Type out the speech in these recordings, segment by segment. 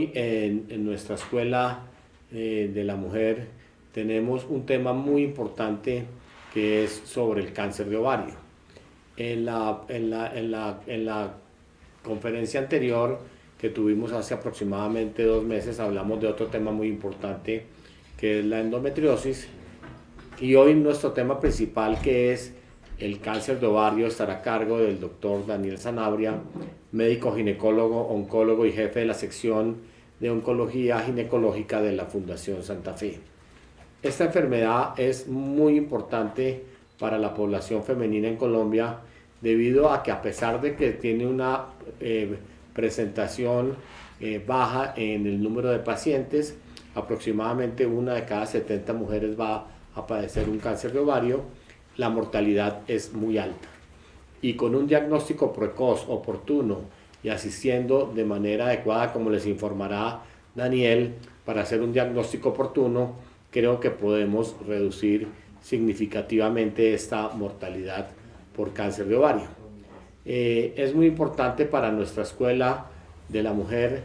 hoy en nuestra escuela de la mujer tenemos un tema muy importante que es sobre el cáncer de ovario. En la conferencia anterior que tuvimos hace aproximadamente 2 meses hablamos de otro tema muy importante que es la endometriosis, y hoy nuestro tema principal, que es el cáncer de ovario, estará a cargo del doctor Daniel Sanabria, médico ginecólogo, oncólogo y jefe de la sección de oncología ginecológica de la Fundación Santa Fe. Esta enfermedad es muy importante para la población femenina en Colombia debido a que, a pesar de que tiene una presentación baja en el número de pacientes, aproximadamente 1 de cada 70 mujeres va a padecer un cáncer de ovario, la mortalidad es muy alta. Y con un diagnóstico precoz, oportuno y asistiendo de manera adecuada, como les informará Daniel, para hacer un diagnóstico oportuno, creo que podemos reducir significativamente esta mortalidad por cáncer de ovario. Es muy importante para nuestra escuela de la mujer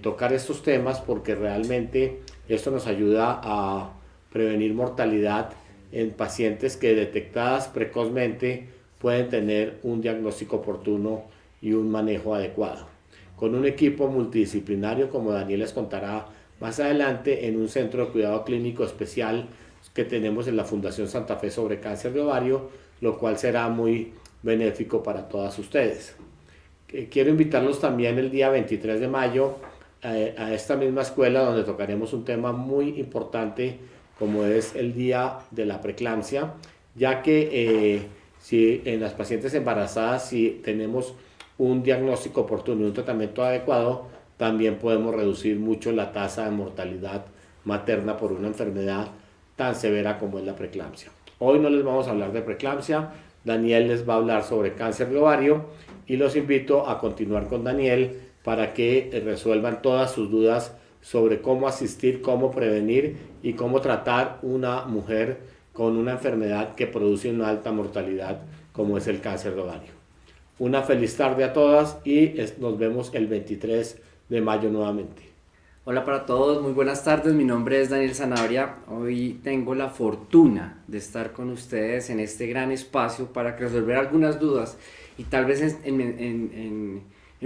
tocar estos temas, porque realmente esto nos ayuda a prevenir mortalidad en pacientes que, detectadas precozmente, pueden tener un diagnóstico oportuno y un manejo adecuado. Con un equipo multidisciplinario, como Daniel les contará más adelante, en un centro de cuidado clínico especial que tenemos en la Fundación Santa Fe sobre cáncer de ovario, lo cual será muy benéfico para todas ustedes. Quiero invitarlos también el día 23 de mayo a esta misma escuela, donde tocaremos un tema muy importante, como es el día de la preeclampsia, ya que si en las pacientes embarazadas, si tenemos un diagnóstico oportuno y un tratamiento adecuado, también podemos reducir mucho la tasa de mortalidad materna por una enfermedad tan severa como es la preeclampsia. Hoy no les vamos a hablar de preeclampsia, Daniel les va a hablar sobre cáncer de ovario, y los invito a continuar con Daniel para que resuelvan todas sus dudas sobre cómo asistir, cómo prevenir y cómo tratar una mujer con una enfermedad que produce una alta mortalidad como es el cáncer de ovario. Una feliz tarde a todas y nos vemos el 23 de mayo nuevamente. Hola para todos, muy buenas tardes, mi nombre es Daniel Sanabria. Hoy tengo la fortuna de estar con ustedes en este gran espacio para resolver algunas dudas y tal vez en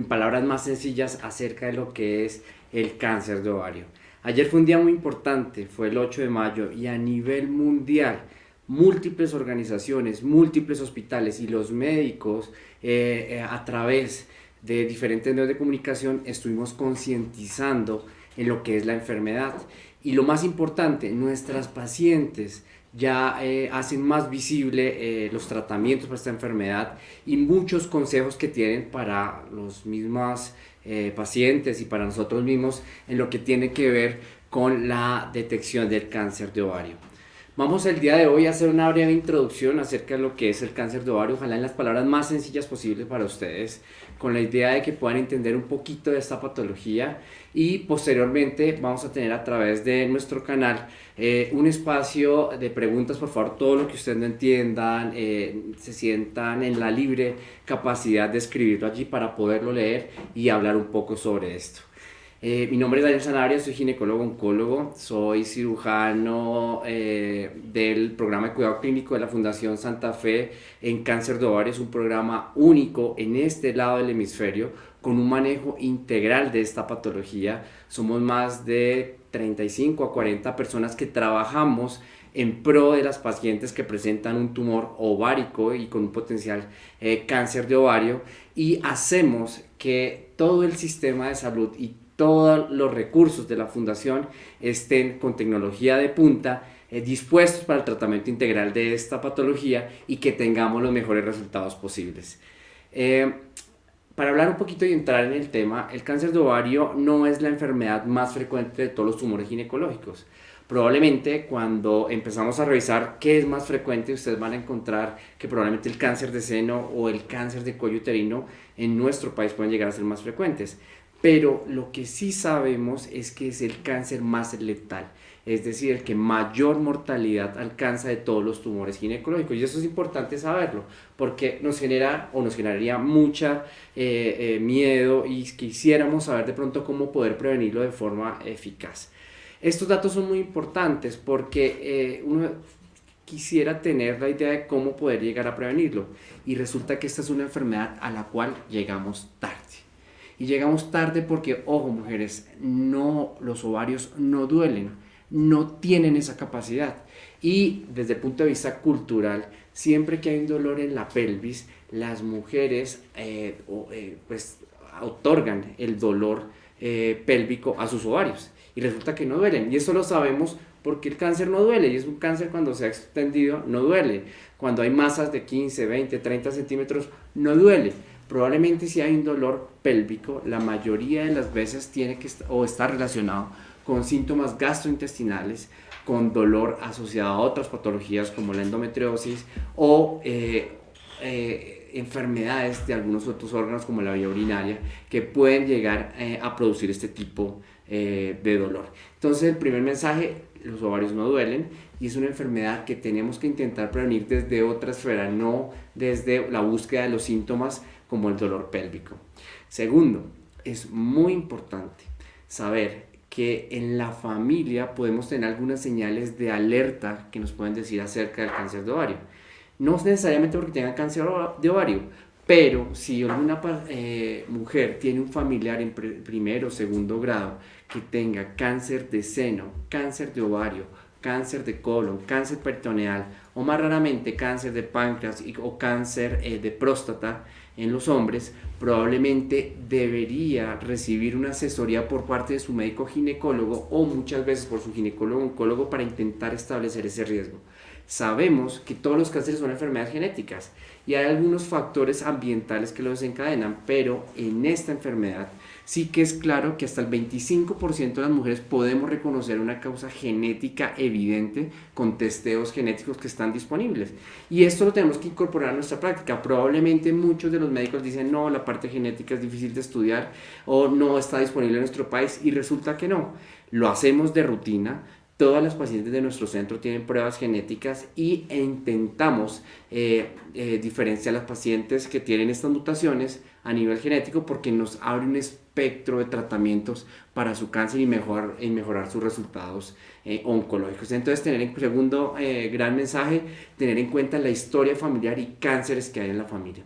palabras más sencillas acerca de lo que es el cáncer de ovario. Ayer fue un día muy importante, fue el 8 de mayo, y a nivel mundial múltiples organizaciones, múltiples hospitales y los médicos a través de diferentes medios de comunicación estuvimos concientizando en lo que es la enfermedad. Y lo más importante, nuestras pacientes ya hacen más visible los tratamientos para esta enfermedad y muchos consejos que tienen para los mismos pacientes y para nosotros mismos en lo que tiene que ver con la detección del cáncer de ovario. Vamos el día de hoy a hacer una breve introducción acerca de lo que es el cáncer de ovario, ojalá en las palabras más sencillas posibles para ustedes, con la idea de que puedan entender un poquito de esta patología, y posteriormente vamos a tener a través de nuestro canal un espacio de preguntas. Por favor, todo lo que ustedes no entiendan, se sientan en la libre capacidad de escribirlo allí para poderlo leer y hablar un poco sobre esto. Mi nombre es Daniel Sanabria, soy ginecólogo oncólogo, soy cirujano del programa de cuidado clínico de la Fundación Santa Fe en cáncer de ovario. Es un programa único en este lado del hemisferio, con un manejo integral de esta patología. Somos más de 35 a 40 personas que trabajamos en pro de las pacientes que presentan un tumor ovárico y con un potencial cáncer de ovario, y hacemos que todo el sistema de salud y todos los recursos de la fundación estén con tecnología de punta, dispuestos para el tratamiento integral de esta patología y que tengamos los mejores resultados posibles. Para hablar un poquito y entrar en el tema, el cáncer de ovario no es la enfermedad más frecuente de todos los tumores ginecológicos. Probablemente cuando empezamos a revisar qué es más frecuente, ustedes van a encontrar que probablemente el cáncer de seno o el cáncer de cuello uterino en nuestro país pueden llegar a ser más frecuentes. pero lo que sí sabemos es que es el cáncer más letal, es decir, el que mayor mortalidad alcanza de todos los tumores ginecológicos. Y eso es importante saberlo, porque nos generaría mucha miedo y quisiéramos saber de pronto cómo poder prevenirlo de forma eficaz. Estos datos son muy importantes porque uno quisiera tener la idea de cómo poder llegar a prevenirlo, y resulta que esta es una enfermedad a la cual llegamos tarde. Y llegamos tarde porque, ojo mujeres, no, los ovarios no duelen, no tienen esa capacidad. Y desde el punto de vista cultural, siempre que hay un dolor en la pelvis, las mujeres pues otorgan el dolor pélvico a sus ovarios. Y resulta que no duelen. Y eso lo sabemos porque el cáncer no duele. Y es un cáncer cuando se ha extendido, no duele. Cuando hay masas de 15, 20, 30 centímetros, no duele. Probablemente si hay un dolor pélvico, la mayoría de las veces tiene que estar relacionado con síntomas gastrointestinales, con dolor asociado a otras patologías como la endometriosis o enfermedades de algunos otros órganos como la vía urinaria que pueden llegar a producir este tipo de dolor. Entonces el primer mensaje: los ovarios no duelen, y es una enfermedad que tenemos que intentar prevenir desde otra esfera, no desde la búsqueda de los síntomas como el dolor pélvico. Segundo, es muy importante saber que en la familia podemos tener algunas señales de alerta que nos pueden decir acerca del cáncer de ovario. No necesariamente porque tengan cáncer de ovario, pero si alguna mujer tiene un familiar en primero o segundo grado que tenga cáncer de seno, cáncer de ovario, cáncer de colon, cáncer peritoneal o más raramente cáncer de páncreas o cáncer de próstata en los hombres, probablemente debería recibir una asesoría por parte de su médico ginecólogo o muchas veces por su ginecólogo oncólogo para intentar establecer ese riesgo. Sabemos que todos los cánceres son enfermedades genéticas y hay algunos factores ambientales que lo desencadenan, pero en esta enfermedad sí que es claro que hasta el 25% de las mujeres podemos reconocer una causa genética evidente con testeos genéticos que están disponibles. Y esto lo tenemos que incorporar a nuestra práctica. Probablemente muchos de los médicos dicen: no, la parte genética es difícil de estudiar o no está disponible en nuestro país, y resulta que no. Lo hacemos de rutina. Todas las pacientes de nuestro centro tienen pruebas genéticas e intentamos diferenciar a las pacientes que tienen estas mutaciones a nivel genético, porque nos abre un espectro de tratamientos para su cáncer y mejorar sus resultados oncológicos. Entonces, segundo gran mensaje, tener en cuenta la historia familiar y cánceres que hay en la familia.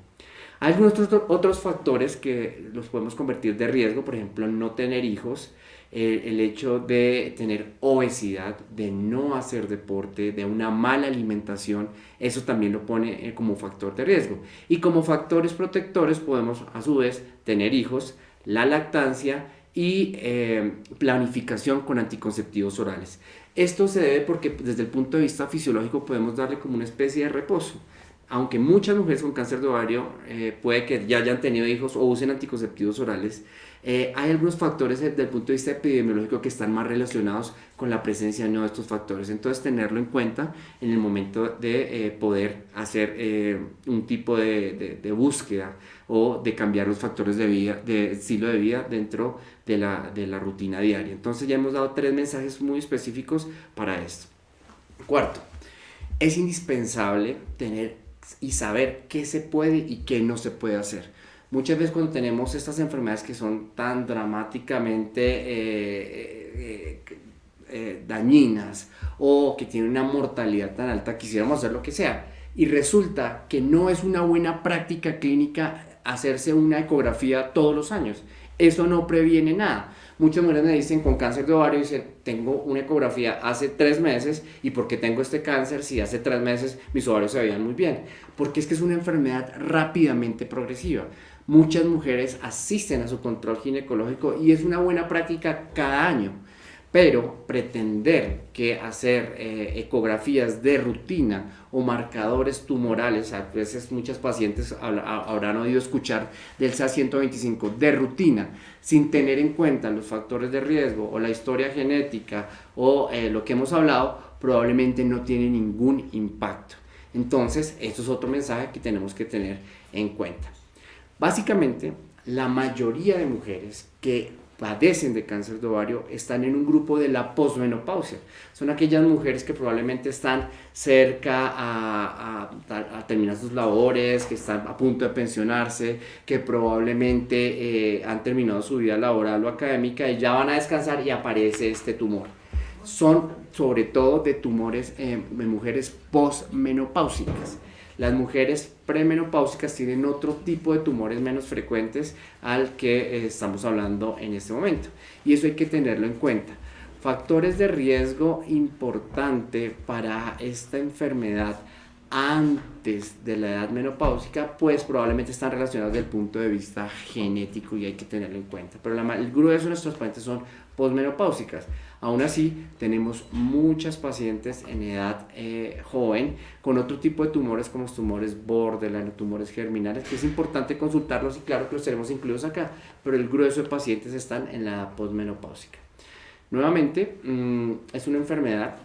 Hay algunos otros factores que los podemos convertir de riesgo, por ejemplo, no tener hijos, el hecho de tener obesidad, de no hacer deporte, de una mala alimentación, eso también lo pone como factor de riesgo. Y como factores protectores podemos a su vez tener hijos, la lactancia y planificación con anticonceptivos orales. Esto se debe porque desde el punto de vista fisiológico podemos darle como una especie de reposo. Aunque muchas mujeres con cáncer de ovario puede que ya hayan tenido hijos o usen anticonceptivos orales, hay algunos factores desde el punto de vista epidemiológico que están más relacionados con la presencia o no de estos factores. Entonces, tenerlo en cuenta en el momento de poder hacer un tipo de búsqueda o de cambiar los factores de estilo de vida dentro de la rutina diaria. Entonces, ya hemos dado 3 mensajes muy específicos para esto. Cuarto, es indispensable tener y saber qué se puede y qué no se puede hacer. Muchas veces cuando tenemos estas enfermedades que son tan dramáticamente dañinas o que tienen una mortalidad tan alta, quisiéramos hacer lo que sea. Y resulta que no es una buena práctica clínica hacerse una ecografía todos los años. Eso no previene nada. Muchas mujeres me dicen con cáncer de ovario, dicen: tengo una ecografía hace 3 meses, ¿y por qué tengo este cáncer si hace 3 meses mis ovarios se veían muy bien? Porque es que es una enfermedad rápidamente progresiva. Muchas mujeres asisten a su control ginecológico y es una buena práctica cada año. Pero pretender que hacer ecografías de rutina o marcadores tumorales, a veces muchas pacientes habrán oído escuchar del CA-125 de rutina, sin tener en cuenta los factores de riesgo o la historia genética o lo que hemos hablado, probablemente no tiene ningún impacto. Entonces, esto es otro mensaje que tenemos que tener en cuenta. Básicamente, la mayoría de mujeres que padecen de cáncer de ovario están en un grupo de la posmenopausia. Son aquellas mujeres que probablemente están cerca a terminar sus labores, que están a punto de pensionarse, que probablemente han terminado su vida laboral o académica y ya van a descansar y aparece este tumor. Son sobre todo de tumores de mujeres posmenopáusicas. Las mujeres premenopáusicas tienen otro tipo de tumores menos frecuentes al que estamos hablando en este momento, y eso hay que tenerlo en cuenta. Factores de riesgo importante para esta enfermedad antes de la edad menopáusica, pues probablemente están relacionados desde el punto de vista genético y hay que tenerlo en cuenta, pero el grueso de nuestros pacientes son posmenopáusicas. Aún así, tenemos muchas pacientes en edad joven con otro tipo de tumores como los tumores borderline o tumores germinales, que es importante consultarlos y claro que los tenemos incluidos acá, pero el grueso de pacientes están en la edad posmenopáusica. Nuevamente, es una enfermedad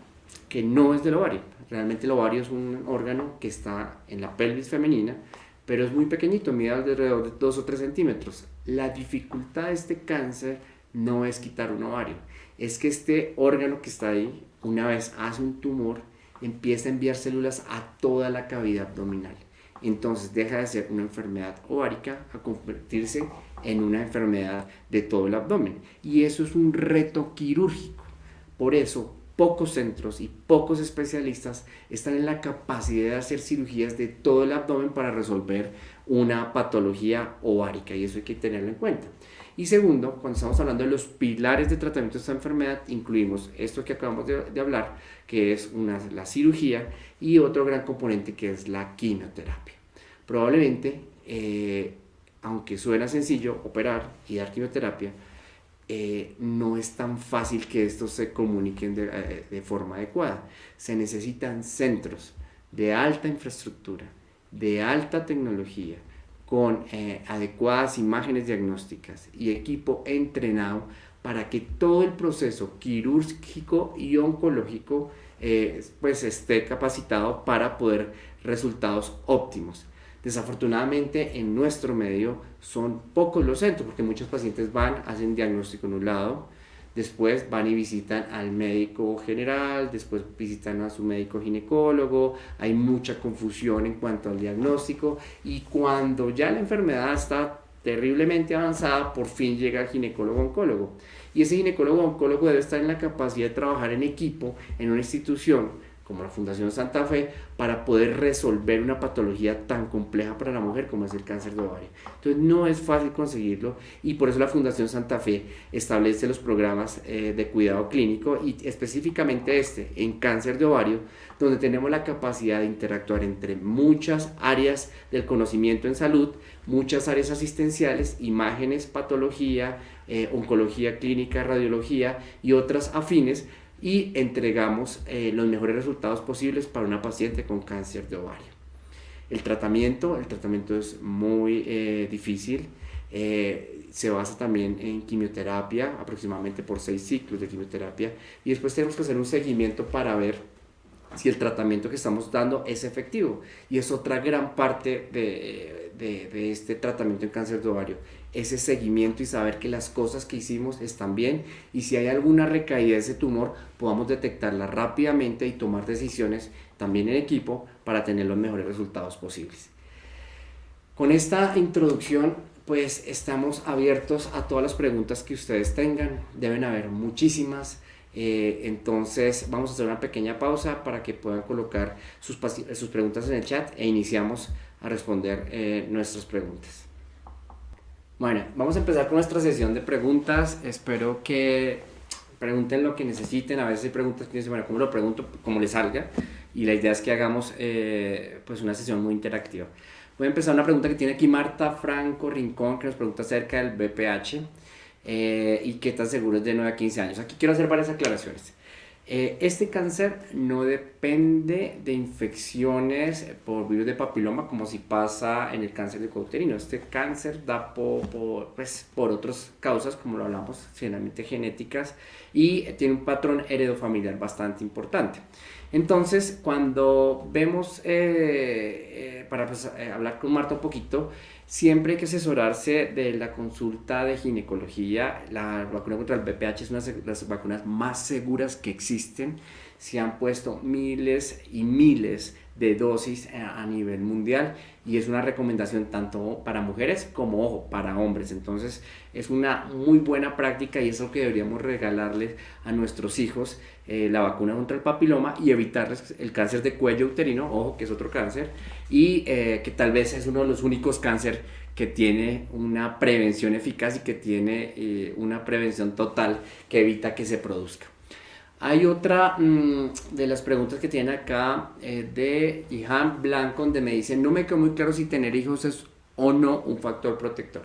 que no es del ovario. Realmente el ovario es un órgano que está en la pelvis femenina, pero es muy pequeñito, mide alrededor de 2 o 3 centímetros. La dificultad de este cáncer no es quitar un ovario, es que este órgano que está ahí, una vez hace un tumor, empieza a enviar células a toda la cavidad abdominal. Entonces deja de ser una enfermedad ovárica a convertirse en una enfermedad de todo el abdomen. Y eso es un reto quirúrgico. Por eso, pocos centros y pocos especialistas están en la capacidad de hacer cirugías de todo el abdomen para resolver una patología ovárica, y eso hay que tenerlo en cuenta. Y segundo, cuando estamos hablando de los pilares de tratamiento de esta enfermedad, incluimos esto que acabamos de hablar, que es la cirugía, y otro gran componente que es la quimioterapia. Probablemente, aunque suena sencillo operar y dar quimioterapia, no es tan fácil que estos se comuniquen de forma adecuada. Se necesitan centros de alta infraestructura, de alta tecnología, con adecuadas imágenes diagnósticas y equipo entrenado para que todo el proceso quirúrgico y oncológico pues esté capacitado para poder resultados óptimos. Desafortunadamente en nuestro medio son pocos los centros porque muchos pacientes van, hacen diagnóstico en un lado, después van y visitan al médico general, después visitan a su médico ginecólogo, hay mucha confusión en cuanto al diagnóstico y cuando ya la enfermedad está terriblemente avanzada, por fin llega el ginecólogo-oncólogo. Y ese ginecólogo-oncólogo debe estar en la capacidad de trabajar en equipo en una institución como la Fundación Santa Fe, para poder resolver una patología tan compleja para la mujer como es el cáncer de ovario. Entonces no es fácil conseguirlo y por eso la Fundación Santa Fe establece los programas de cuidado clínico y específicamente en cáncer de ovario, donde tenemos la capacidad de interactuar entre muchas áreas del conocimiento en salud, muchas áreas asistenciales, imágenes, patología, oncología clínica, radiología y otras afines, y entregamos los mejores resultados posibles para una paciente con cáncer de ovario. El tratamiento es muy difícil, se basa también en quimioterapia, aproximadamente por 6 ciclos de quimioterapia, y después tenemos que hacer un seguimiento para ver si el tratamiento que estamos dando es efectivo, y es otra gran parte de este tratamiento en cáncer de ovario, ese seguimiento y saber que las cosas que hicimos están bien y si hay alguna recaída de ese tumor podamos detectarla rápidamente y tomar decisiones también en equipo para tener los mejores resultados posibles. Con esta introducción pues estamos abiertos a todas las preguntas que ustedes tengan, deben haber muchísimas. Entonces vamos a hacer una pequeña pausa para que puedan colocar sus preguntas en el chat e iniciamos a responder nuestras preguntas. Bueno, vamos a empezar con nuestra sesión de preguntas. Espero que pregunten lo que necesiten. A veces hay preguntas que dicen, bueno, ¿cómo lo pregunto? Como les salga. Y la idea es que hagamos pues una sesión muy interactiva. Voy a empezar una pregunta que tiene aquí Marta Franco Rincón, que nos pregunta acerca del BPH y qué tan seguro es de 9 a 15 años. Aquí quiero hacer varias aclaraciones. Este cáncer no depende de infecciones por virus de papiloma como si pasa en el cáncer de cuello uterino. Este cáncer da por otras causas, como lo hablamos, generalmente genéticas, y tiene un patrón heredofamiliar bastante importante. Entonces, cuando vemos, para hablar con Marta un poquito, Siempre hay que asesorarse de la consulta de ginecología. La vacuna contra el VPH es una de las vacunas más seguras que existen. Se han puesto miles y miles de dosis a nivel mundial y es una recomendación tanto para mujeres como, ojo, para hombres. Entonces es una muy buena práctica y es lo que deberíamos regalarles a nuestros hijos, la vacuna contra el papiloma, y evitarles el cáncer de cuello uterino, ojo, que es otro cáncer, y que tal vez es uno de los únicos cáncer que tiene una prevención eficaz y que tiene una prevención total que evita que se produzca. Hay otra de las preguntas que tiene acá de Ihan Blanco, donde me dice: no me quedó muy claro si tener hijos es o no un factor protector.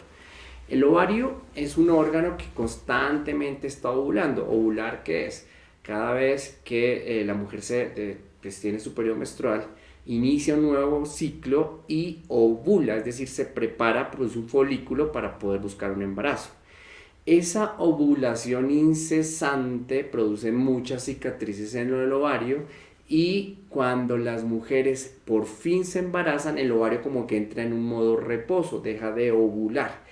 El ovario es un órgano que constantemente está ovulando. ¿Ovular qué es? Cada vez que la mujer pues tiene su periodo menstrual, inicia un nuevo ciclo y ovula, es decir, se prepara, produce un folículo para poder buscar un embarazo. Esa ovulación incesante produce muchas cicatrices en el ovario y cuando las mujeres por fin se embarazan, el ovario como que entra en un modo reposo, deja de ovular.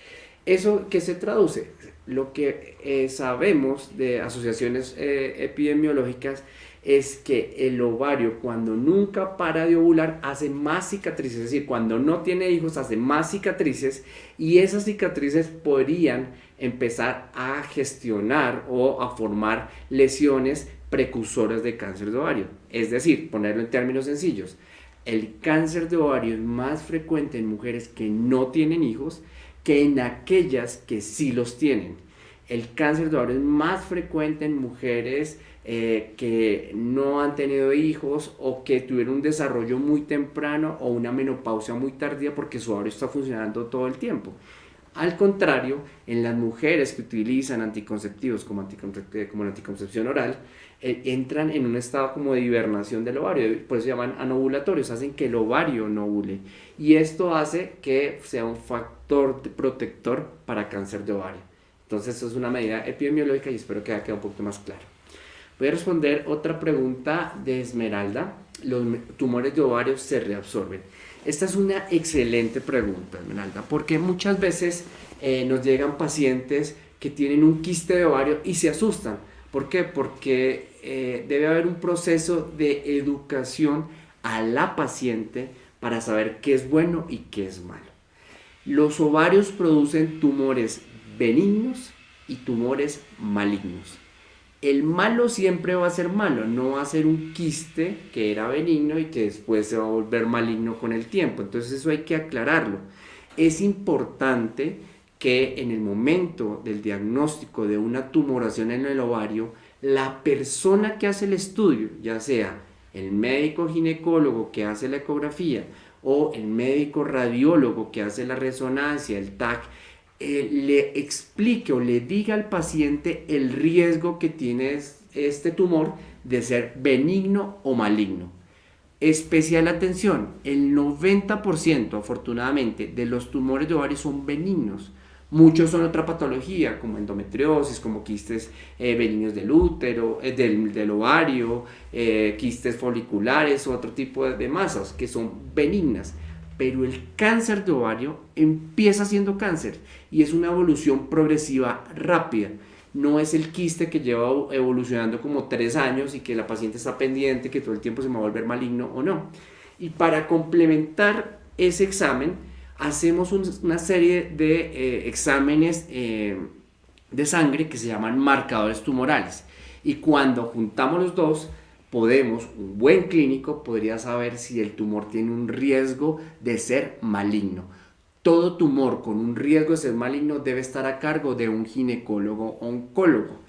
¿Eso qué se traduce? Lo que sabemos de asociaciones epidemiológicas es que el ovario, cuando nunca para de ovular, hace más cicatrices, es decir, cuando no tiene hijos hace más cicatrices, y esas cicatrices podrían empezar a gestionar o a formar lesiones precursoras de cáncer de ovario. Es decir, ponerlo en términos sencillos, el cáncer de ovario es más frecuente en mujeres que no tienen hijos que en aquellas que sí los tienen. El cáncer de ovario es más frecuente en mujeres que no han tenido hijos o que tuvieron un desarrollo muy temprano o una menopausia muy tardía porque su ovario está funcionando todo el tiempo. Al contrario, en las mujeres que utilizan anticonceptivos como la anticoncepción oral, entran en un estado como de hibernación del ovario, por eso se llaman anovulatorios, hacen que el ovario no ovule. Y esto hace que sea un factor protector para cáncer de ovario. Entonces, eso es una medida epidemiológica y espero que haya quedado un poquito más claro. Voy a responder otra pregunta de Esmeralda. ¿Los tumores de ovario se reabsorben? Esta es una excelente pregunta, Esmeralda, porque muchas veces nos llegan pacientes que tienen un quiste de ovario y se asustan. ¿Por qué? Porque debe haber un proceso de educación a la paciente para saber qué es bueno y qué es malo. Los ovarios producen tumores benignos y tumores malignos. El malo siempre va a ser malo, no va a ser un quiste que era benigno y que después se va a volver maligno con el tiempo. Entonces eso hay que aclararlo. Es importante que en el momento del diagnóstico de una tumoración en el ovario, la persona que hace el estudio, ya sea el médico ginecólogo que hace la ecografía o el médico radiólogo que hace la resonancia, el TAC, le explique o le diga al paciente el riesgo que tiene este tumor de ser benigno o maligno. Especial atención, el 90% afortunadamente de los tumores de ovario son benignos. Muchos son otra patología como endometriosis, como quistes benignos del útero, del ovario, quistes foliculares o otro tipo de masas que son benignas. Pero el cáncer de ovario empieza siendo cáncer y es una evolución progresiva rápida. No es el quiste que lleva evolucionando como 3 años y que la paciente está pendiente que todo el tiempo se me va a volver maligno o no. Y para complementar ese examen, hacemos una serie de exámenes de sangre que se llaman marcadores tumorales. Y cuando juntamos los dos, un buen clínico podría saber si el tumor tiene un riesgo de ser maligno. Todo tumor con un riesgo de ser maligno debe estar a cargo de un ginecólogo oncólogo.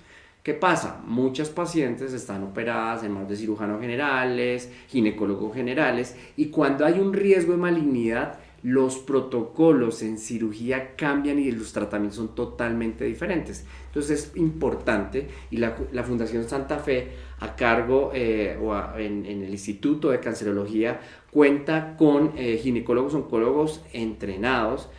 ¿Qué pasa? Muchas pacientes están operadas en manos de cirujanos generales, ginecólogos generales, y cuando hay un riesgo de malignidad, los protocolos en cirugía cambian y los tratamientos son totalmente diferentes. Entonces es importante, y la Fundación Santa Fe, a cargo en el Instituto de Cancerología, cuenta con ginecólogos oncólogos entrenados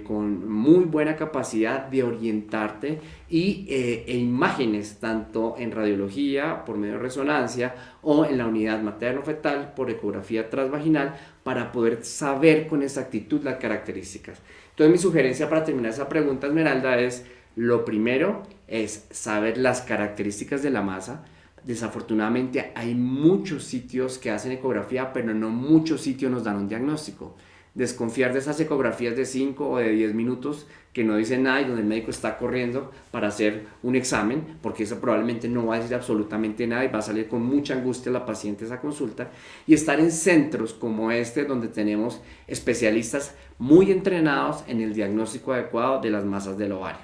con muy buena capacidad de orientarte e imágenes tanto en radiología por medio de resonancia o en la unidad materno-fetal por ecografía transvaginal para poder saber con exactitud las características. Entonces mi sugerencia para terminar esa pregunta, Esmeralda, es lo primero es saber las características de la masa. Desafortunadamente hay muchos sitios que hacen ecografía, pero no muchos sitios nos dan un diagnóstico. Desconfiar de esas ecografías de 5 o de 10 minutos que no dicen nada y donde el médico está corriendo para hacer un examen, porque eso probablemente no va a decir absolutamente nada y va a salir con mucha angustia la paciente esa consulta. Y estar en centros como este, donde tenemos especialistas muy entrenados en el diagnóstico adecuado de las masas del ovario.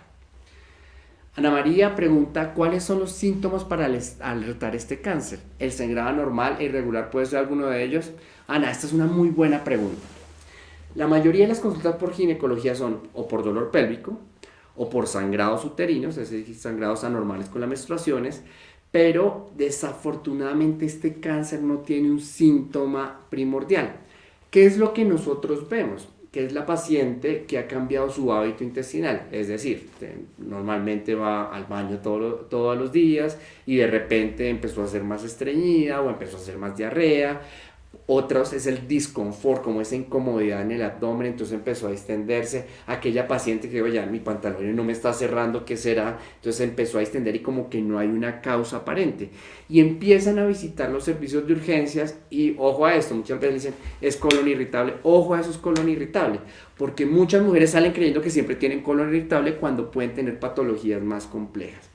Ana María pregunta, ¿cuáles son los síntomas para alertar este cáncer? ¿El sangrado anormal e irregular puede ser alguno de ellos? Ana, esta es una muy buena pregunta. La mayoría de las consultas por ginecología son o por dolor pélvico o por sangrados uterinos, es decir, sangrados anormales con las menstruaciones, pero desafortunadamente este cáncer no tiene un síntoma primordial. ¿Qué es lo que nosotros vemos? Que es la paciente que ha cambiado su hábito intestinal, es decir, normalmente va al baño todos los días y de repente empezó a ser más estreñida o empezó a hacer más diarrea. Otros es el disconfort, como esa incomodidad en el abdomen, entonces empezó a extenderse. Aquella paciente que, oye, mi pantalón no me está cerrando, ¿qué será? Entonces empezó a extender y como que no hay una causa aparente. Y empiezan a visitar los servicios de urgencias y ojo a esto, muchas veces dicen, es colon irritable. Ojo a eso, es colon irritable, porque muchas mujeres salen creyendo que siempre tienen colon irritable cuando pueden tener patologías más complejas.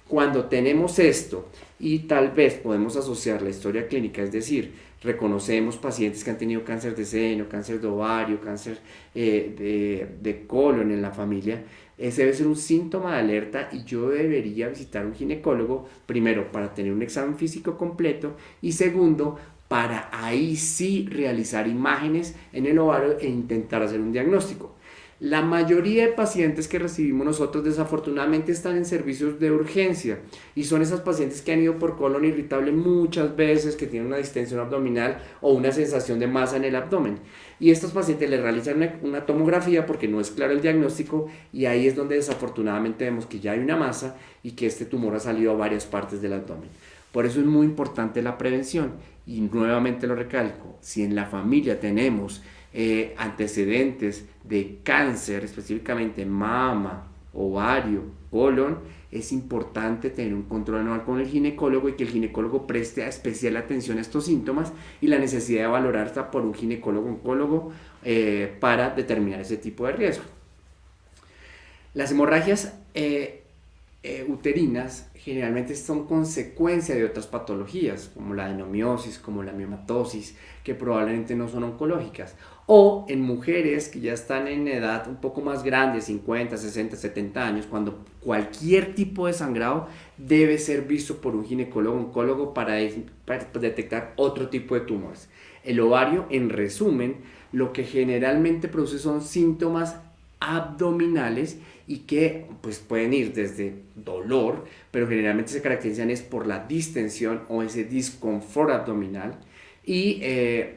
Cuando tenemos esto y tal vez podemos asociar la historia clínica, es decir, reconocemos pacientes que han tenido cáncer de seno, cáncer de ovario, cáncer de colon en la familia, ese debe ser un síntoma de alerta y yo debería visitar un ginecólogo, primero para tener un examen físico completo y segundo, para ahí sí realizar imágenes en el ovario e intentar hacer un diagnóstico. La mayoría de pacientes que recibimos nosotros desafortunadamente están en servicios de urgencia y son esas pacientes que han ido por colon irritable muchas veces, que tienen una distensión abdominal o una sensación de masa en el abdomen. Y estos pacientes les realizan una tomografía porque no es claro el diagnóstico y ahí es donde desafortunadamente vemos que ya hay una masa y que este tumor ha salido a varias partes del abdomen. Por eso es muy importante la prevención y nuevamente lo recalco, si en la familia tenemos antecedentes de cáncer, específicamente mama, ovario, colon, es importante tener un control anual con el ginecólogo y que el ginecólogo preste especial atención a estos síntomas y la necesidad de valorarse por un ginecólogo-oncólogo para determinar ese tipo de riesgo. Las hemorragias uterinas generalmente son consecuencia de otras patologías como la adenomiosis, como la miomatosis, que probablemente no son oncológicas, o en mujeres que ya están en edad un poco más grande, 50, 60, 70 años, cuando cualquier tipo de sangrado debe ser visto por un ginecólogo oncólogo para detectar otro tipo de tumores. El ovario, en resumen, lo que generalmente produce son síntomas abdominales y que pues pueden ir desde dolor, pero generalmente se caracterizan es por la distensión o ese disconfort abdominal y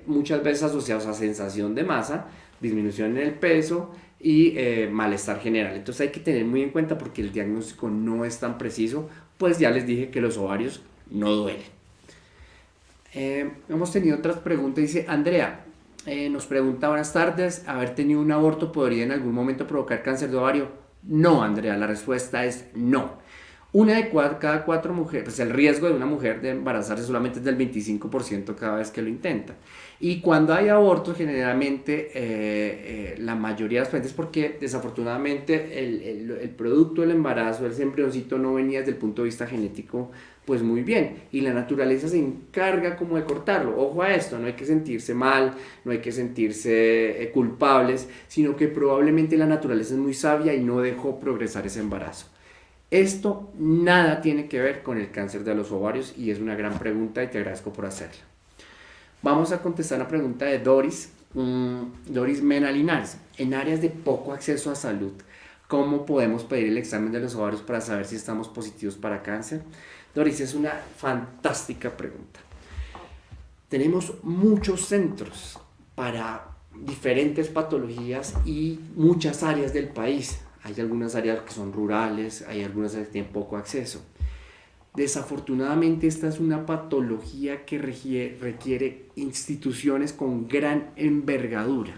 muchas veces asociados a sensación de masa, disminución en el peso y malestar general. Entonces hay que tener muy en cuenta porque el diagnóstico no es tan preciso, pues ya les dije que los ovarios no duelen. Hemos tenido otras preguntas, dice Andrea, nos pregunta, buenas tardes, ¿haber tenido un aborto podría en algún momento provocar cáncer de ovario? No, Andrea, la respuesta es no. Una de cada 4 mujeres, pues el riesgo de una mujer de embarazarse solamente es del 25% cada vez que lo intenta. Y cuando hay abortos, generalmente la mayoría de las pacientes, porque desafortunadamente el producto del embarazo, ese embrioncito no venía desde el punto de vista genético pues muy bien, y la naturaleza se encarga como de cortarlo. Ojo a esto, no hay que sentirse mal, no hay que sentirse culpables, sino que probablemente la naturaleza es muy sabia y no dejó progresar ese embarazo. Esto nada tiene que ver con el cáncer de los ovarios y es una gran pregunta y te agradezco por hacerla. Vamos a contestar la pregunta de Doris Mena Linares. En áreas de poco acceso a salud, ¿cómo podemos pedir el examen de los ovarios para saber si estamos positivos para cáncer? Doris, es una fantástica pregunta. Tenemos muchos centros para diferentes patologías y muchas áreas del país. Hay algunas áreas que son rurales, hay algunas áreas que tienen poco acceso. Desafortunadamente esta es una patología que requiere instituciones con gran envergadura.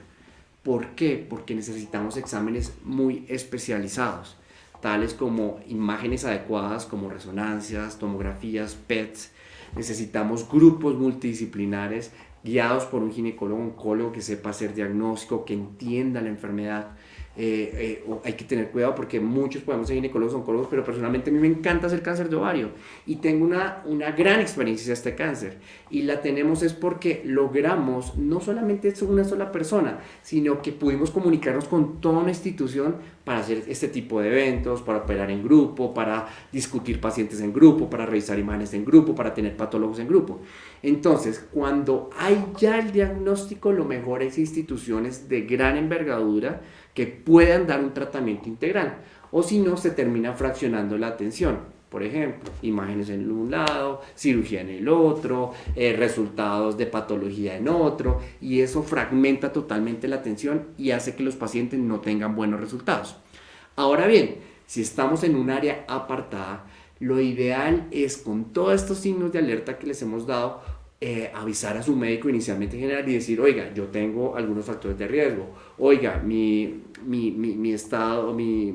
¿Por qué? Porque necesitamos exámenes muy especializados, tales como imágenes adecuadas como resonancias, tomografías, PETs. Necesitamos grupos multidisciplinares guiados por un ginecólogo oncólogo que sepa hacer diagnóstico, que entienda la enfermedad. Hay que tener cuidado porque muchos podemos ser ginecólogos oncólogos, pero personalmente a mí me encanta hacer cáncer de ovario y tengo una gran experiencia de este cáncer, y la tenemos es porque logramos no solamente una sola persona, sino que pudimos comunicarnos con toda una institución para hacer este tipo de eventos, para operar en grupo, para discutir pacientes en grupo, para revisar imágenes en grupo, para tener patólogos en grupo. Entonces, cuando hay ya el diagnóstico, lo mejor es instituciones de gran envergadura que puedan dar un tratamiento integral, o si no, se termina fraccionando la atención. Por ejemplo, imágenes en un lado, cirugía en el otro, resultados de patología en otro, y eso fragmenta totalmente la atención y hace que los pacientes no tengan buenos resultados. Ahora bien, si estamos en un área apartada, lo ideal es, con todos estos signos de alerta que les hemos dado, avisar a su médico inicialmente general y decir: oiga, yo tengo algunos factores de riesgo, oiga, mi estado, mi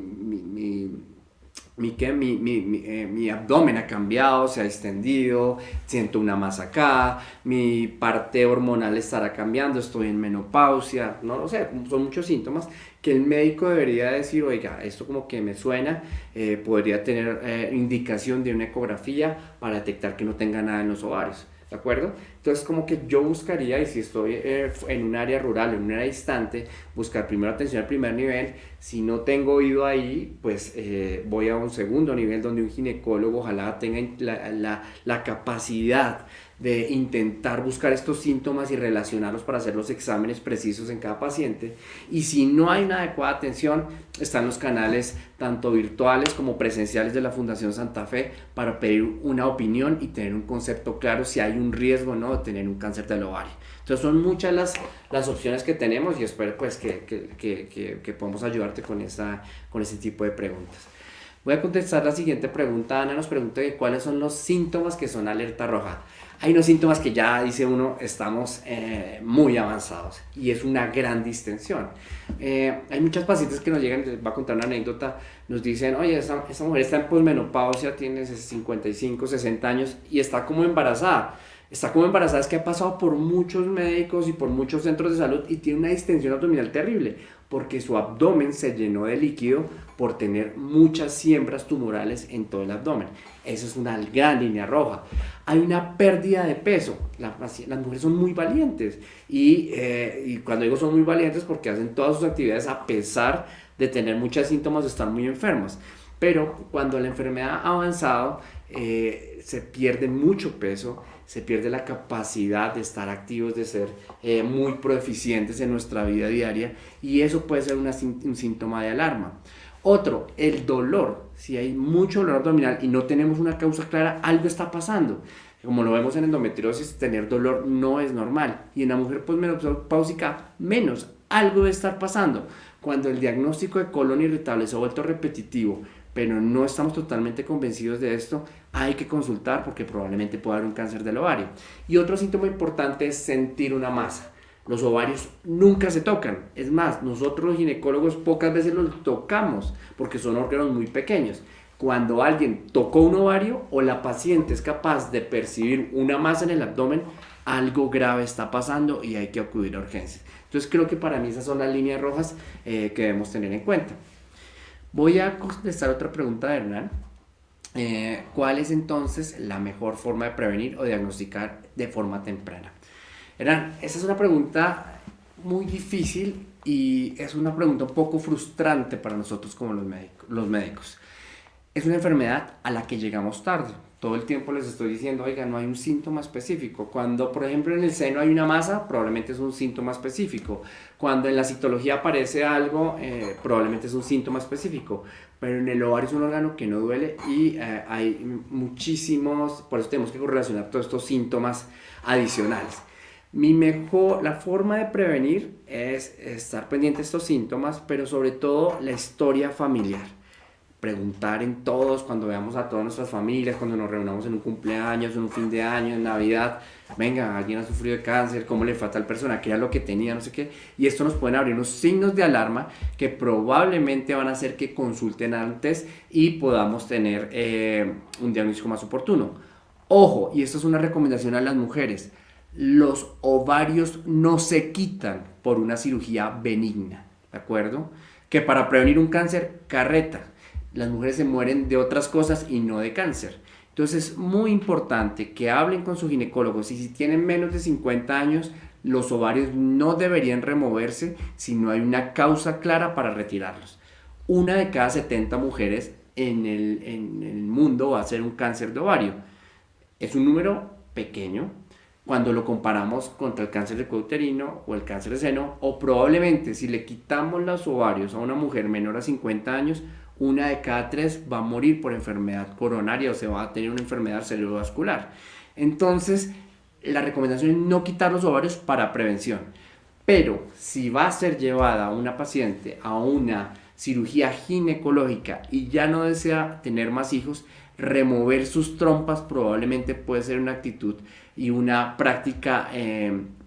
abdomen ha cambiado, se ha extendido, siento una masa acá, mi parte hormonal estará cambiando, estoy en menopausia, no lo sé, son muchos síntomas que el médico debería decir: oiga, esto como que me suena, podría tener indicación de una ecografía para detectar que no tenga nada en los ovarios. ¿De acuerdo? Entonces, como que yo buscaría, y si estoy en un área rural, en un área distante, buscar primero atención al primer nivel. Si no tengo ido ahí, pues voy a un segundo nivel donde un ginecólogo ojalá tenga la capacidad de intentar buscar estos síntomas y relacionarlos para hacer los exámenes precisos en cada paciente. Y si no hay una adecuada atención, están los canales tanto virtuales como presenciales de la Fundación Santa Fe para pedir una opinión y tener un concepto claro si hay un riesgo o no de tener un cáncer del ovario. Entonces son muchas las opciones que tenemos, y espero pues que podamos ayudarte con ese tipo de preguntas. Voy a contestar la siguiente pregunta. Ana nos pregunta de cuáles son los síntomas que son alerta roja. Hay unos síntomas que ya dice uno, estamos muy avanzados, y es una gran distensión. Hay muchas pacientes que nos llegan, les voy a contar una anécdota, nos dicen: oye, esta mujer está en posmenopausia, tiene 55, 60 años y está como embarazada. Está como embarazada, es que ha pasado por muchos médicos y por muchos centros de salud y tiene una distensión abdominal terrible porque su abdomen se llenó de líquido por tener muchas siembras tumorales en todo el abdomen. Esa es una gran línea roja. Hay una pérdida de peso. Las mujeres son muy valientes y cuando digo son muy valientes, porque hacen todas sus actividades a pesar de tener muchos síntomas de estar muy enfermas. Pero cuando la enfermedad ha avanzado, se pierde mucho peso, se pierde la capacidad de estar activos, de ser muy proeficientes en nuestra vida diaria, y eso puede ser un síntoma de alarma. Otro, el dolor. Si hay mucho dolor abdominal y no tenemos una causa clara, algo está pasando. Como lo vemos en endometriosis, tener dolor no es normal, y en la mujer posmenopáusica menos, algo debe estar pasando. Cuando el diagnóstico de colon irritable se ha vuelto repetitivo, pero no estamos totalmente convencidos de esto, hay que consultar porque probablemente pueda haber un cáncer del ovario. Y otro síntoma importante es sentir una masa. Los ovarios nunca se tocan. Es más, nosotros los ginecólogos pocas veces los tocamos porque son órganos muy pequeños. Cuando alguien tocó un ovario o la paciente es capaz de percibir una masa en el abdomen, algo grave está pasando y hay que acudir a urgencias. Entonces creo que para mí esas son las líneas rojas que debemos tener en cuenta. Voy a contestar otra pregunta de Hernán. ¿Cuál es entonces la mejor forma de prevenir o diagnosticar de forma temprana? Hernán, esa es una pregunta muy difícil y es una pregunta un poco frustrante para nosotros como los médicos. Es una enfermedad a la que llegamos tarde. Todo el tiempo les estoy diciendo: oiga, no hay un síntoma específico. Cuando, por ejemplo, en el seno hay una masa, probablemente es un síntoma específico. Cuando en la citología aparece algo, probablemente es un síntoma específico. Pero en el ovario es un órgano que no duele y hay muchísimos, por eso tenemos que correlacionar todos estos síntomas adicionales. La forma de prevenir es estar pendiente de estos síntomas, pero sobre todo la historia familiar. Preguntar en todos, cuando veamos a todas nuestras familias, cuando nos reunamos en un cumpleaños, en un fin de año, en Navidad, venga, alguien ha sufrido de cáncer, cómo le fue a tal persona, qué era lo que tenía, no sé qué, y esto nos pueden abrir unos signos de alarma que probablemente van a hacer que consulten antes y podamos tener un diagnóstico más oportuno. Ojo, y esto es una recomendación a las mujeres, los ovarios no se quitan por una cirugía benigna, ¿de acuerdo? Que para prevenir un cáncer, carreta. Las mujeres se mueren de otras cosas y no de cáncer. Entonces es muy importante que hablen con su ginecólogo. Si tienen menos de 50 años, los ovarios no deberían removerse si no hay una causa clara para retirarlos. Una de cada 70 mujeres en el mundo va a ser un cáncer de ovario. Es un número pequeño cuando lo comparamos contra el cáncer de cuello uterino o el cáncer de seno, o probablemente si le quitamos los ovarios a una mujer menor a 50 años, una de cada 3 va a morir por enfermedad coronaria o se va a tener una enfermedad cerebrovascular. Entonces, la recomendación es no quitar los ovarios para prevención. Pero si va a ser llevada una paciente a una cirugía ginecológica y ya no desea tener más hijos, remover sus trompas probablemente puede ser una actitud y una práctica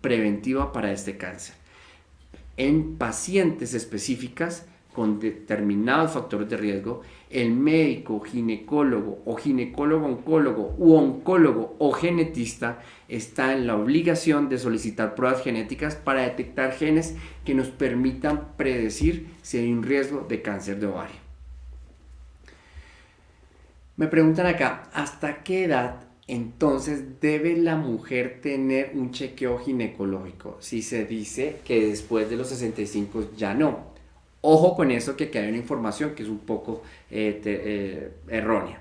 preventiva para este cáncer. En pacientes específicas con determinados factores de riesgo, el médico, ginecólogo o ginecólogo-oncólogo u oncólogo o genetista está en la obligación de solicitar pruebas genéticas para detectar genes que nos permitan predecir si hay un riesgo de cáncer de ovario. Me preguntan acá, ¿hasta qué edad entonces debe la mujer tener un chequeo ginecológico? Si se dice que después de los 65 ya no. Ojo con eso, que hay una información que es un poco errónea.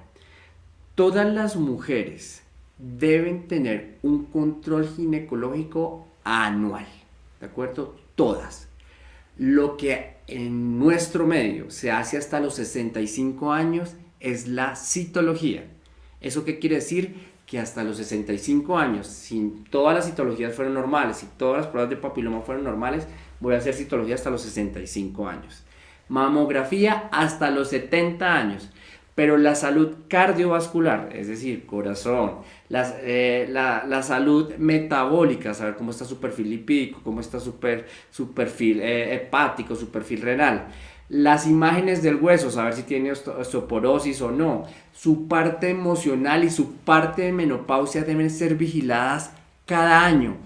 Todas las mujeres deben tener un control ginecológico anual, ¿de acuerdo? Todas. Lo que en nuestro medio se hace hasta los 65 años es la citología. ¿Eso qué quiere decir? Que hasta los 65 años, si todas las citologías fueron normales, si todas las pruebas de papiloma fueron normales, voy a hacer citología hasta los 65 años. Mamografía hasta los 70 años. Pero la salud cardiovascular, es decir, corazón, la salud metabólica, saber cómo está su perfil lipídico, cómo está su perfil hepático, su perfil renal. Las imágenes del hueso, saber si tiene osteoporosis o no. Su parte emocional y su parte de menopausia deben ser vigiladas cada año.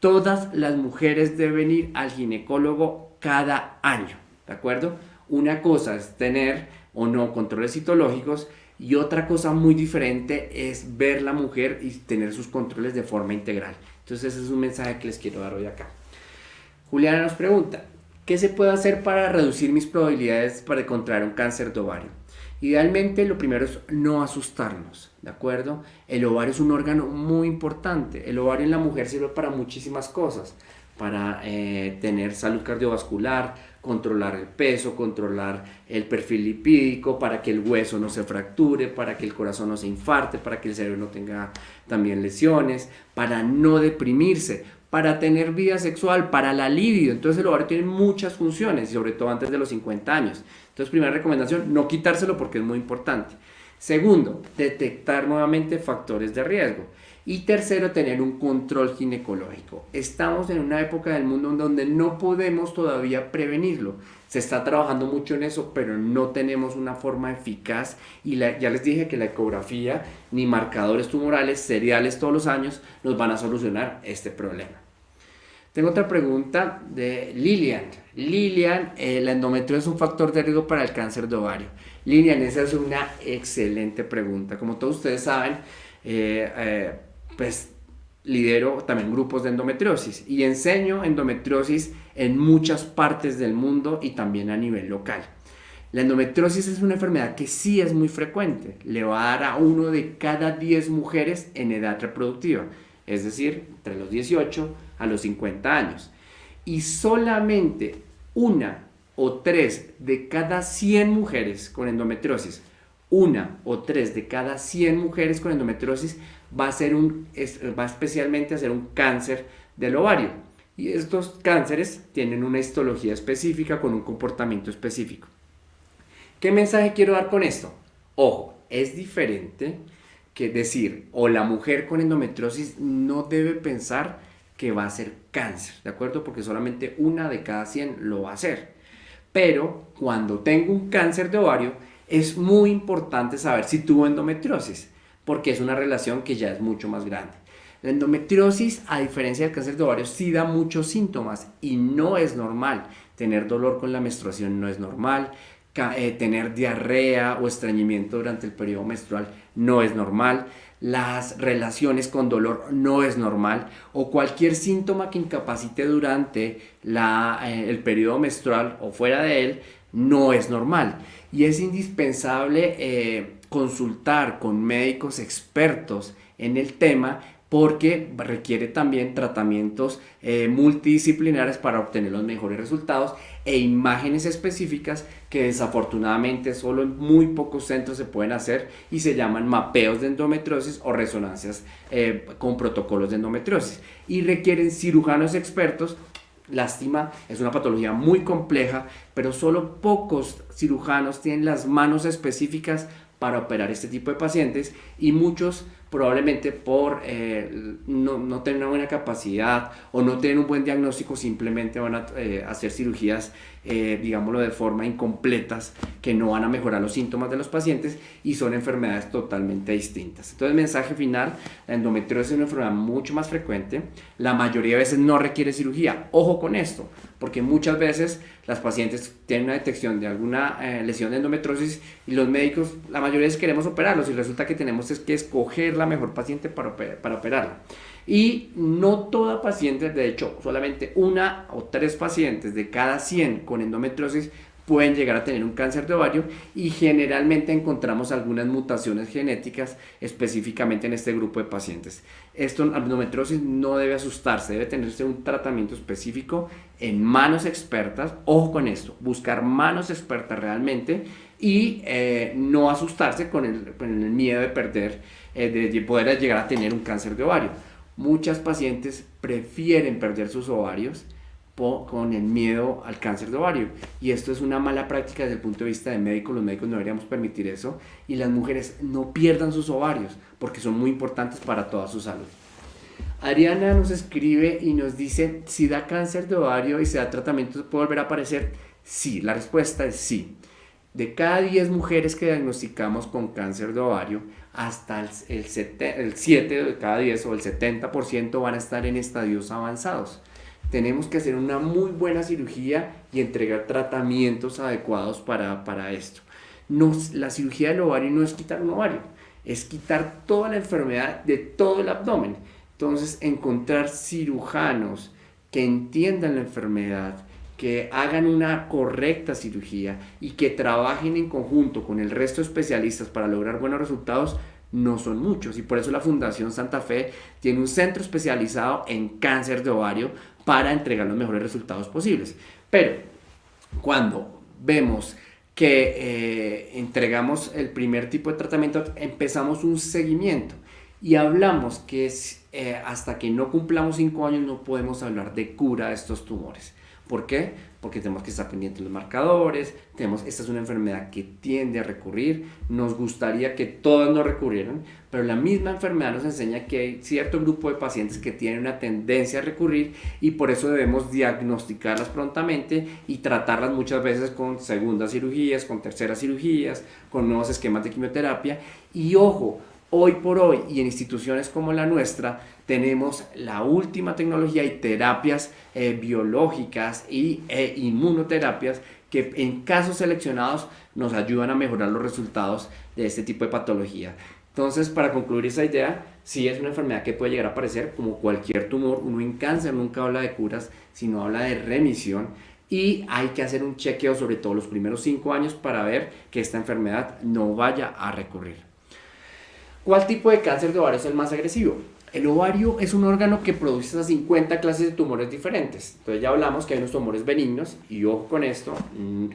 Todas las mujeres deben ir al ginecólogo cada año, ¿de acuerdo? Una cosa es tener o no controles citológicos y otra cosa muy diferente es ver la mujer y tener sus controles de forma integral. Entonces ese es un mensaje que les quiero dar hoy acá. Juliana nos pregunta, ¿qué se puede hacer para reducir mis probabilidades para contraer un cáncer de ovario? Idealmente lo primero es no asustarnos, ¿de acuerdo? El ovario es un órgano muy importante. El ovario en la mujer sirve para muchísimas cosas, para tener salud cardiovascular, controlar el peso, controlar el perfil lipídico, para que el hueso no se fracture, para que el corazón no se infarte, para que el cerebro no tenga también lesiones, para no deprimirse, para tener vida sexual, para la libido. Entonces el ovario tiene muchas funciones, y sobre todo antes de los 50 años. Entonces, primera recomendación, no quitárselo porque es muy importante. Segundo, detectar nuevamente factores de riesgo. Y tercero, tener un control ginecológico. Estamos en una época del mundo en donde no podemos todavía prevenirlo. Se está trabajando mucho en eso, pero no tenemos una forma eficaz. Y ya les dije que la ecografía ni marcadores tumorales seriales todos los años nos van a solucionar este problema. Tengo otra pregunta de Lilian. Lilian, la endometriosis es un factor de riesgo para el cáncer de ovario. Lilian, esa es una excelente pregunta. Como todos ustedes saben, pues lidero también grupos de endometriosis y enseño endometriosis en muchas partes del mundo y también a nivel local. La endometriosis es una enfermedad que sí es muy frecuente. Le va a dar a 1 de cada 10 mujeres en edad reproductiva, es decir, entre los 18 a los 50 años. Y solamente 1 o 3 de cada 100 mujeres con endometriosis, 1 o 3 de cada 100 mujeres con endometriosis va especialmente a ser un cáncer del ovario. Y estos cánceres tienen una histología específica con un comportamiento específico. ¿Qué mensaje quiero dar con esto? Ojo, es diferente que decir, o la mujer con endometriosis no debe pensar que va a ser cáncer, ¿de acuerdo? Porque solamente una de cada 100 lo va a hacer. Pero cuando tengo un cáncer de ovario, es muy importante saber si tuvo endometriosis, porque es una relación que ya es mucho más grande. La endometriosis, a diferencia del cáncer de ovario, sí da muchos síntomas y no es normal. Tener dolor con la menstruación no es normal. Tener diarrea o estreñimiento durante el periodo menstrual no es normal. Las relaciones con dolor no es normal. O cualquier síntoma que incapacite durante el periodo menstrual o fuera de él no es normal. Y es indispensable consultar con médicos expertos en el tema, porque requiere también tratamientos multidisciplinares para obtener los mejores resultados e imágenes específicas que desafortunadamente solo en muy pocos centros se pueden hacer y se llaman mapeos de endometriosis o resonancias con protocolos de endometriosis, y requieren cirujanos expertos. Lástima, es una patología muy compleja, pero solo pocos cirujanos tienen las manos específicas para operar este tipo de pacientes, y muchos probablemente por no tener una buena capacidad o no tener un buen diagnóstico simplemente van a hacer cirugías, digámoslo de forma incompletas, que no van a mejorar los síntomas de los pacientes y son enfermedades totalmente distintas. Entonces, mensaje final: la endometriosis es una enfermedad mucho más frecuente, la mayoría de veces no requiere cirugía. Ojo con esto, porque muchas veces las pacientes tienen una detección de alguna lesión de endometriosis y los médicos, la mayoría de veces queremos operarlos, y resulta que tenemos que escoger la mejor paciente para operarla. Y no toda paciente, de hecho, solamente 1 o 3 pacientes de cada 100 con endometriosis pueden llegar a tener un cáncer de ovario, y generalmente encontramos algunas mutaciones genéticas específicamente en este grupo de pacientes. Esto, la endometriosis, no debe asustarse, debe tenerse un tratamiento específico en manos expertas. Ojo con esto, buscar manos expertas realmente, y no asustarse con el miedo de perder, de poder llegar a tener un cáncer de ovario. Muchas pacientes prefieren perder sus ovarios con el miedo al cáncer de ovario, y esto es una mala práctica desde el punto de vista de médicos. Los médicos no deberíamos permitir eso, y las mujeres no pierdan sus ovarios porque son muy importantes para toda su salud. Adriana nos escribe y nos dice: si da cáncer de ovario y se da tratamiento, ¿puede volver a aparecer? Sí, la respuesta es sí. De cada 10 mujeres que diagnosticamos con cáncer de ovario, hasta el 7 de cada 10 o el 70% van a estar en estadios avanzados. Tenemos que hacer una muy buena cirugía y entregar tratamientos adecuados para esto. La cirugía del ovario no es quitar un ovario, es quitar toda la enfermedad de todo el abdomen. Entonces, encontrar cirujanos que entiendan la enfermedad, que hagan una correcta cirugía y que trabajen en conjunto con el resto de especialistas para lograr buenos resultados no son muchos, y por eso la Fundación Santa Fe tiene un centro especializado en cáncer de ovario para entregar los mejores resultados posibles. Pero cuando vemos que entregamos el primer tipo de tratamiento, empezamos un seguimiento y hablamos que hasta que no cumplamos 5 años no podemos hablar de cura de estos tumores. ¿Por qué? Porque tenemos que estar pendientes de los marcadores. Esta es una enfermedad que tiende a recurrir. Nos gustaría que todas no recurrieran, pero la misma enfermedad nos enseña que hay cierto grupo de pacientes que tienen una tendencia a recurrir, y por eso debemos diagnosticarlas prontamente y tratarlas muchas veces con segundas cirugías, con terceras cirugías, con nuevos esquemas de quimioterapia. Y ojo, hoy por hoy, y en instituciones como la nuestra, tenemos la última tecnología y terapias biológicas e inmunoterapias que en casos seleccionados nos ayudan a mejorar los resultados de este tipo de patología. Entonces, para concluir esa idea, sí es una enfermedad que puede llegar a aparecer como cualquier tumor. Uno en cáncer nunca habla de curas, sino habla de remisión, y hay que hacer un chequeo sobre todo los primeros 5 años para ver que esta enfermedad no vaya a recurrir. ¿Cuál tipo de cáncer de ovario es el más agresivo? El ovario es un órgano que produce hasta 50 clases de tumores diferentes. Entonces ya hablamos que hay unos tumores benignos, y ojo con esto: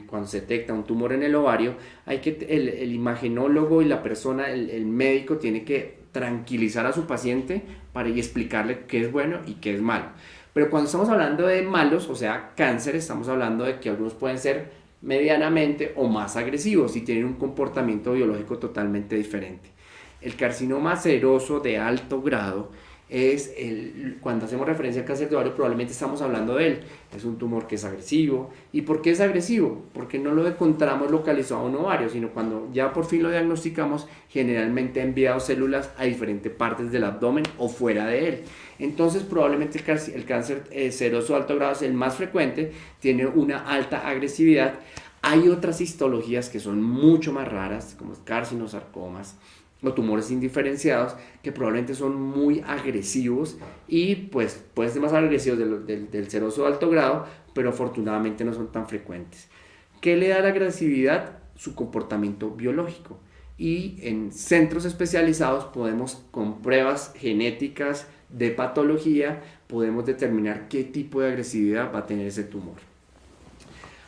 cuando se detecta un tumor en el ovario, el imagenólogo y la persona, el médico, tiene que tranquilizar a su paciente y explicarle qué es bueno y qué es malo. Pero cuando estamos hablando de malos, o sea, cáncer, estamos hablando de que algunos pueden ser medianamente o más agresivos y tienen un comportamiento biológico totalmente diferente. El carcinoma seroso de alto grado es cuando hacemos referencia al cáncer de ovario, probablemente estamos hablando de él. Es un tumor que es agresivo. ¿Y por qué es agresivo? Porque no lo encontramos localizado en un ovario, sino cuando ya por fin lo diagnosticamos, generalmente ha enviado células a diferentes partes del abdomen o fuera de él. Entonces probablemente el cáncer seroso de alto grado es el más frecuente, tiene una alta agresividad. Hay otras histologías que son mucho más raras, como carcinosarcomas o tumores indiferenciados, que probablemente son muy agresivos y pues pueden ser más agresivos del seroso de alto grado, pero afortunadamente no son tan frecuentes. ¿Qué le da la agresividad? Su comportamiento biológico. Y en centros especializados podemos, con pruebas genéticas de patología, podemos determinar qué tipo de agresividad va a tener ese tumor.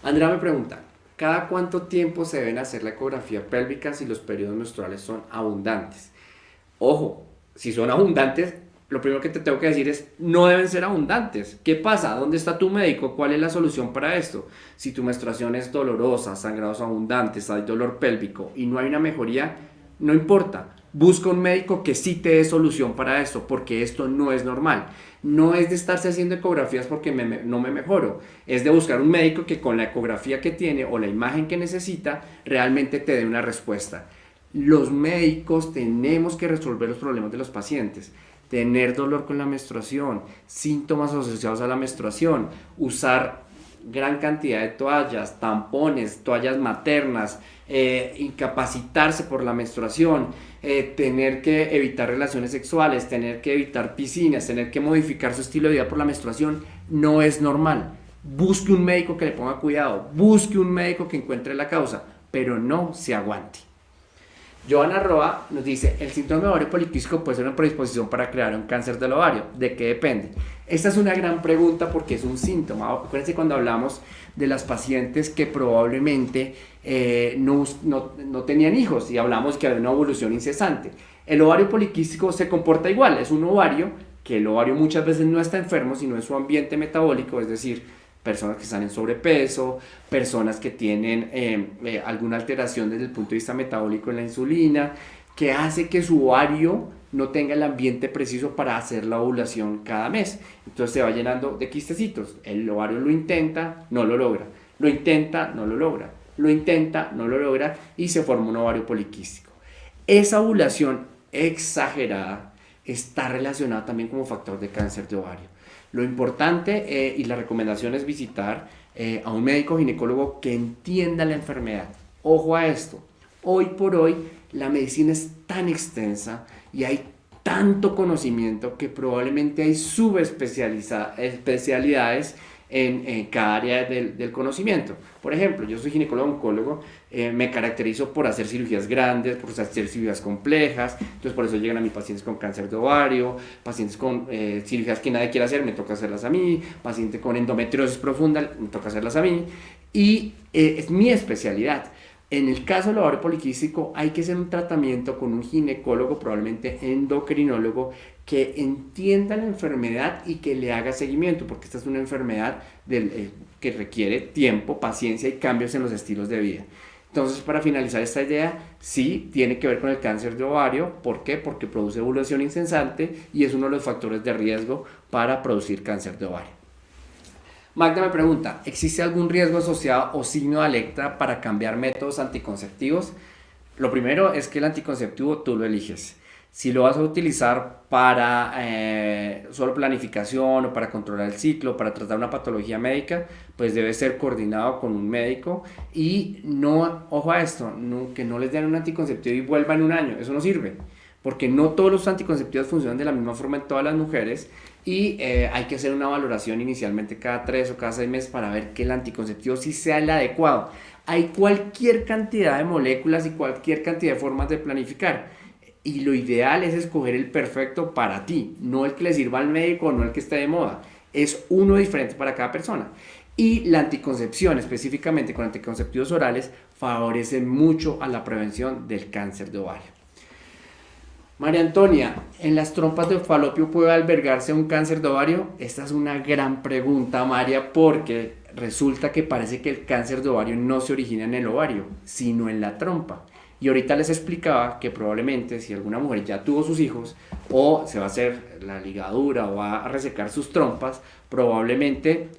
Andrea me pregunta, ¿cada cuánto tiempo se deben hacer la ecografía pélvica si los periodos menstruales son abundantes? Ojo, si son abundantes, lo primero que te tengo que decir es, no deben ser abundantes. ¿Qué pasa? ¿Dónde está tu médico? ¿Cuál es la solución para esto? Si tu menstruación es dolorosa, sangrados abundantes, hay dolor pélvico y no hay una mejoría, no importa. Busca un médico que sí te dé solución para esto, porque esto no es normal. No es de estarse haciendo ecografías porque no me mejoro. Es de buscar un médico que con la ecografía que tiene o la imagen que necesita, realmente te dé una respuesta. Los médicos tenemos que resolver los problemas de los pacientes. Tener dolor con la menstruación, síntomas asociados a la menstruación, usar gran cantidad de toallas, tampones, toallas maternas, incapacitarse por la menstruación, tener que evitar relaciones sexuales, tener que evitar piscinas, tener que modificar su estilo de vida por la menstruación, no es normal. Busque un médico que le ponga cuidado, busque un médico que encuentre la causa, pero no se aguante. Joana Roa nos dice, el síndrome de ovario poliquístico puede ser una predisposición para crear un cáncer del ovario. ¿De qué depende? Esta es una gran pregunta porque es un síntoma. Acuérdense cuando hablamos de las pacientes que probablemente no tenían hijos y hablamos que había una evolución incesante. El ovario poliquístico se comporta igual, es un ovario que el ovario muchas veces no está enfermo, sino en su ambiente metabólico, es decir, personas que están en sobrepeso, personas que tienen alguna alteración desde el punto de vista metabólico en la insulina, que hace que su ovario no tenga el ambiente preciso para hacer la ovulación cada mes. Entonces se va llenando de quistecitos. El ovario lo intenta, no lo logra. Lo intenta, no lo logra. Lo intenta, no lo logra y se forma un ovario poliquístico. Esa ovulación exagerada está relacionada también como factor de cáncer de ovario. Lo importante y la recomendación es visitar a un médico ginecólogo que entienda la enfermedad. Ojo a esto, hoy por hoy la medicina es tan extensa y hay tanto conocimiento que probablemente hay subespecialidades en cada área del conocimiento. Por ejemplo, yo soy ginecólogo oncólogo, me caracterizo por hacer cirugías grandes, por hacer cirugías complejas, entonces por eso llegan a mí pacientes con cáncer de ovario, pacientes con cirugías que nadie quiere hacer, me toca hacerlas a mí, pacientes con endometriosis profunda, me toca hacerlas a mí, y es mi especialidad. En el caso del ovario poliquístico hay que hacer un tratamiento con un ginecólogo, probablemente endocrinólogo, que entienda la enfermedad y que le haga seguimiento, porque esta es una enfermedad que requiere tiempo, paciencia y cambios en los estilos de vida. Entonces, para finalizar esta idea, sí tiene que ver con el cáncer de ovario. ¿Por qué? Porque produce ovulación incesante y es uno de los factores de riesgo para producir cáncer de ovario. Magda me pregunta, ¿existe algún riesgo asociado o signo de alerta para cambiar métodos anticonceptivos? Lo primero es que el anticonceptivo tú lo eliges. Si lo vas a utilizar para solo planificación o para controlar el ciclo, para tratar una patología médica, pues debe ser coordinado con un médico y no, ojo a esto, que no les den un anticonceptivo y vuelva en un año, eso no sirve, porque no todos los anticonceptivos funcionan de la misma forma en todas las mujeres y hay que hacer una valoración inicialmente cada 3 o cada 6 meses para ver que el anticonceptivo sí sea el adecuado. Hay cualquier cantidad de moléculas y cualquier cantidad de formas de planificar. Y lo ideal es escoger el perfecto para ti, no el que le sirva al médico, no el que esté de moda. Es uno diferente para cada persona. Y la anticoncepción, específicamente con anticonceptivos orales, favorece mucho a la prevención del cáncer de ovario. María Antonia, ¿en las trompas de falopio puede albergarse un cáncer de ovario? Esta es una gran pregunta, María, porque resulta que parece que el cáncer de ovario no se origina en el ovario, sino en la trompa. Y ahorita les explicaba que probablemente si alguna mujer ya tuvo sus hijos o se va a hacer la ligadura o va a resecar sus trompas, probablemente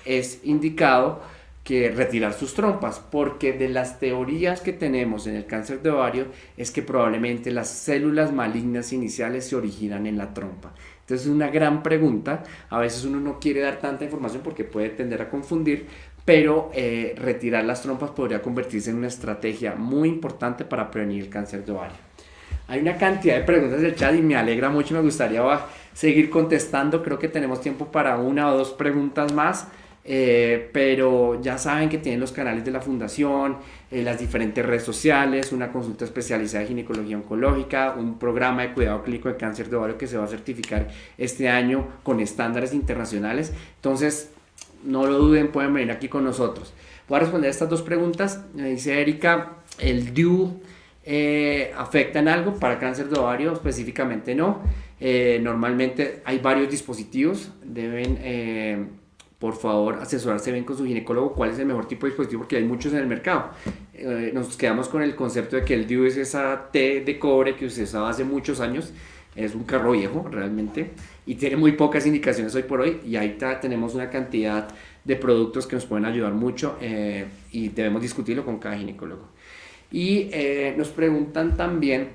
es indicado que retirar sus trompas, porque de las teorías que tenemos en el cáncer de ovario es que probablemente las células malignas iniciales se originan en la trompa. Entonces es una gran pregunta, a veces uno no quiere dar tanta información porque puede tender a confundir, pero retirar las trompas podría convertirse en una estrategia muy importante para prevenir el cáncer de ovario. Hay una cantidad de preguntas del chat y me alegra mucho y me gustaría seguir contestando. Creo que tenemos tiempo para una o dos preguntas más. Pero ya saben que tienen los canales de la fundación, las diferentes redes sociales, una consulta especializada de ginecología oncológica, un programa de cuidado clínico de cáncer de ovario que se va a certificar este año con estándares internacionales. Entonces, no lo duden, pueden venir aquí con nosotros. Voy a responder estas dos preguntas. Me dice Erika, ¿el DIU afecta en algo para cáncer de ovario? Específicamente no. Normalmente hay varios dispositivos, deben por favor asesorarse bien con su ginecólogo cuál es el mejor tipo de dispositivo, porque hay muchos en el mercado. Nos quedamos con el concepto de que el DIU es esa T de cobre que se usaba hace muchos años, es un carro viejo realmente y tiene muy pocas indicaciones hoy por hoy, y ahí tenemos una cantidad de productos que nos pueden ayudar mucho y debemos discutirlo con cada ginecólogo. Y nos preguntan también,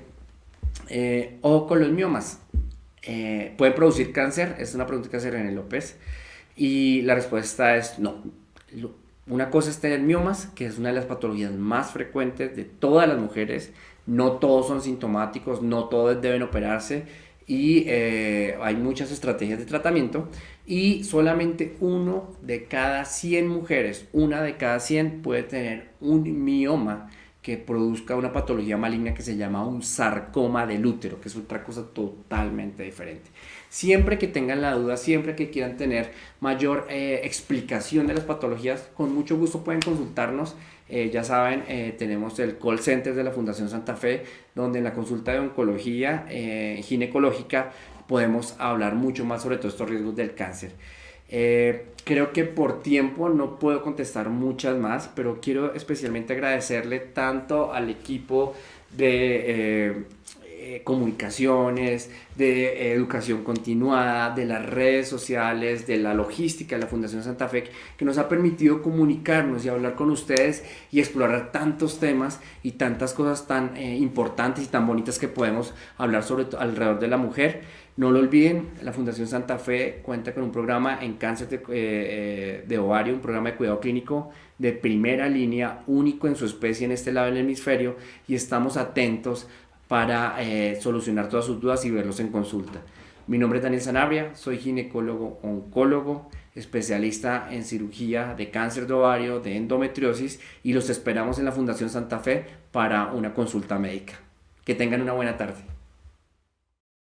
ojo con los miomas, ¿pueden producir cáncer? Es una pregunta que hace René López. Y la respuesta es no. Una cosa es tener miomas, que es una de las patologías más frecuentes de todas las mujeres. No todos son sintomáticos, no todos deben operarse y hay muchas estrategias de tratamiento. Y solamente uno de cada 100 mujeres, una de cada 100 puede tener un mioma que produzca una patología maligna que se llama un sarcoma del útero, que es otra cosa totalmente diferente. Siempre que tengan la duda, siempre que quieran tener mayor explicación de las patologías, con mucho gusto pueden consultarnos. Ya saben, tenemos el call center de la Fundación Santa Fe, donde en la consulta de oncología ginecológica podemos hablar mucho más sobre todos estos riesgos del cáncer. Creo que por tiempo no puedo contestar muchas más, pero quiero especialmente agradecerle tanto al equipo de comunicaciones, de educación continuada, de las redes sociales, de la logística de la Fundación Santa Fe, que nos ha permitido comunicarnos y hablar con ustedes y explorar tantos temas y tantas cosas tan importantes y tan bonitas que podemos hablar alrededor de la mujer. No lo olviden, la Fundación Santa Fe cuenta con un programa en cáncer de ovario, un programa de cuidado clínico de primera línea, único en su especie en este lado del hemisferio, y estamos atentos para solucionar todas sus dudas y verlos en consulta. Mi nombre es Daniel Sanabria, soy ginecólogo oncólogo, especialista en cirugía de cáncer de ovario, de endometriosis, y los esperamos en la Fundación Santa Fe para una consulta médica. Que tengan una buena tarde.